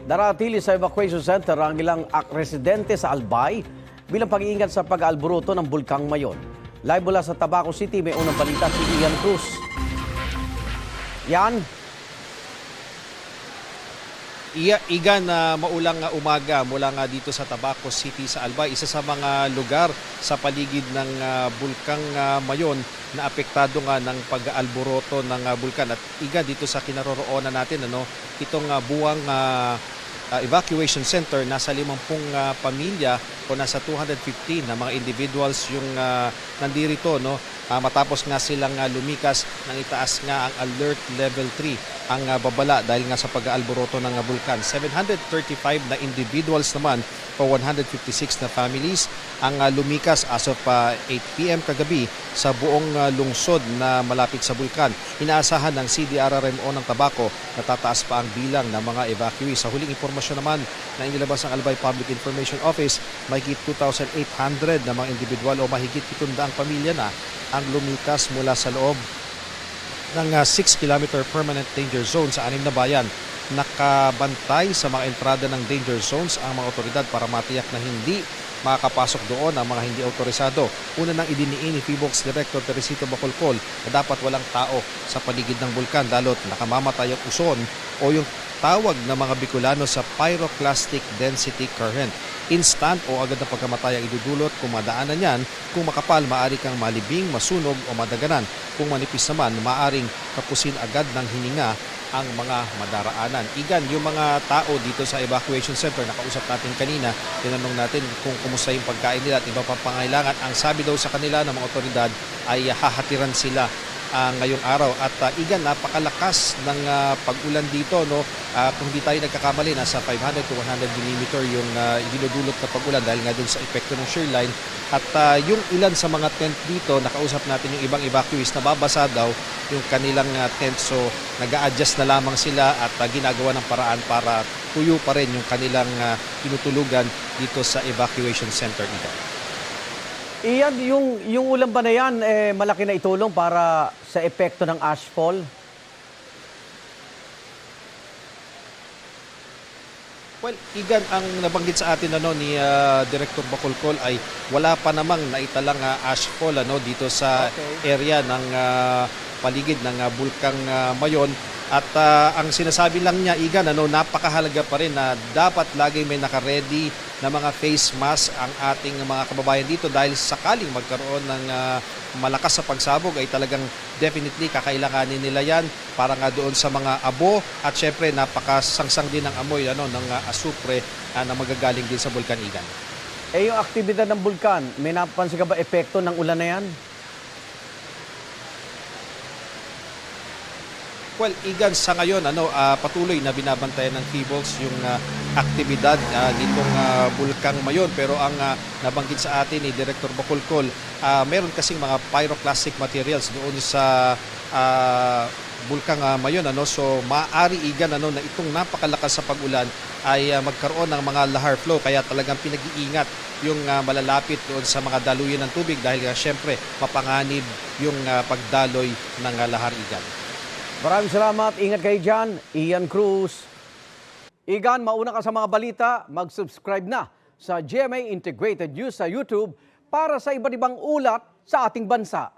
Naratili sa evacuation center ang ilang residente sa Albay bilang pag-iingat sa pag-aalburuto ng Bulkang Mayon. Live mula sa Tabaco City, may unang balita si Ian Cruz. Yan. Igan na maulang umaga mula nga dito sa Tabaco City sa Albay, isa sa mga lugar sa paligid ng Bulkang Mayon na apektado nga ng pag-aalboroto ng bulkan. At Igan, dito sa kinaroroonan natin, itong buwang evacuation center, nasa 50 pamilya o nasa 215 na mga individuals yung nandirito, matapos nga silang lumikas nang itaas nga ang alert level 3 ang babala dahil nga sa pag-aalboroto ng bulkan. 735 na individuals naman o 156 na families ang lumikas as of 8 p.m. kagabi sa buong lungsod na malapit sa bulkan. Inaasahan ng CDRRMO ng Tabaco na tataas pa ang bilang ng mga evacuees. Sa huling impormasyon naman na inilabas ng Albay Public Information Office, mahigit 2,800 na mga individual o mahigit 700 pamilya na ang lumikas mula sa loob ng 6-kilometer permanent danger zone sa 6 na bayan. Nakabantay sa mga entrada ng danger zones ang mga otoridad para matiyak na hindi makakapasok doon ang mga hindi autorisado. Una nang idiniin ni PHIVOLCS Director Teresito Bacolcol na dapat walang tao sa paligid ng bulkan dalo't nakamamatay ang uson o yung tawag ng mga Bicolano sa pyroclastic density current. Instant o agad na pagkamatay ang idudulot kung madaanan yan. Kung makapal, maaari kang malibing, masunog o madaganan. Kung manipis naman, maaring kapusin agad ng hininga ang mga madaraanan. Igan, yung mga tao dito sa evacuation center, nakausap natin kanina, tinanong natin kung kumusta yung pagkain nila at iba pang pangailangan. Ang sabi daw sa kanila ng mga otoridad ay hahatiran sila ngayong araw. At Igan, napakalakas ng pag-ulan dito. Kung hindi tayo nagkakamali, nasa 500 to 100 mm yung dinudulot na pag-ulan dahil nga dun sa epekto ng shear line. At yung ilan sa mga tent dito, nakausap natin yung ibang evacuees na babasa daw yung kanilang tent. So nag-a-adjust na lamang sila at ginagawa ng paraan para tuyo pa rin yung kanilang tinutulugan dito sa evacuation center nila. Iyan, yung ulan ba na yan, malaki na itulong para sa epekto ng ashfall? Well, Igan, ang nabanggit sa atin ni Director Bacolcol ay wala pa namang naitalang ashfall dito sa area ng paligid ng Bulkang Mayon. At ang sinasabi lang niya, Igan, napakahalaga pa rin na dapat laging may naka-ready na mga face mask ang ating mga kababayan dito dahil sakaling magkaroon ng malakas sa pagsabog ay talagang definitely kakailanganin nila yan para nga doon sa mga abo at syempre napakasangsang din ng amoy ng asupre na magagaling din sa bulkan, Igan. Yung aktibidad ng bulkan, may napansin ka ba epekto ng ulan na yan? Well, Igan, sa ngayon, patuloy na binabantayan ng PHIVOLCS yung aktibidad nitong Bulkang Mayon. Pero ang nabanggit sa atin ni Director Bacolcol, meron kasing mga pyroclastic materials doon sa Bulkang Mayon. So, maaari, Igan, na itong napakalakas sa pag-ulan ay magkaroon ng mga lahar flow. Kaya talagang pinag-iingat yung malalapit doon sa mga daluyan ng tubig dahil syempre mapanganib yung pagdaloy ng lahar, Igan. Maraming salamat. Ingat kayo dyan. Ian Cruz. Igan, mauna ka sa mga balita. Mag-subscribe na sa GMA Integrated News sa YouTube para sa iba't ibang ulat sa ating bansa.